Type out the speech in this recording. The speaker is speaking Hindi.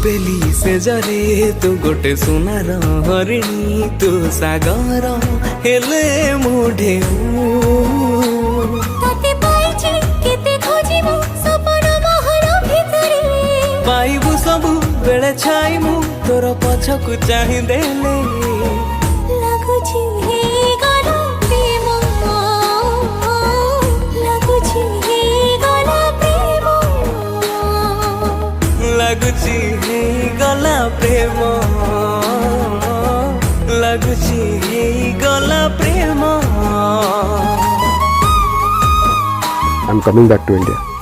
पेली से जरे तू गोटे सुनार हरिणी तू सागर हेले मुढे पाइबू सब बेले छाइमु तोर पछकु चाहि देले लगुछि हे गला प्रेम लगुछि हे गला प्रेम लगुछि हे गला प्रेम लगुछि हे गला प्रेम I'm coming back to India.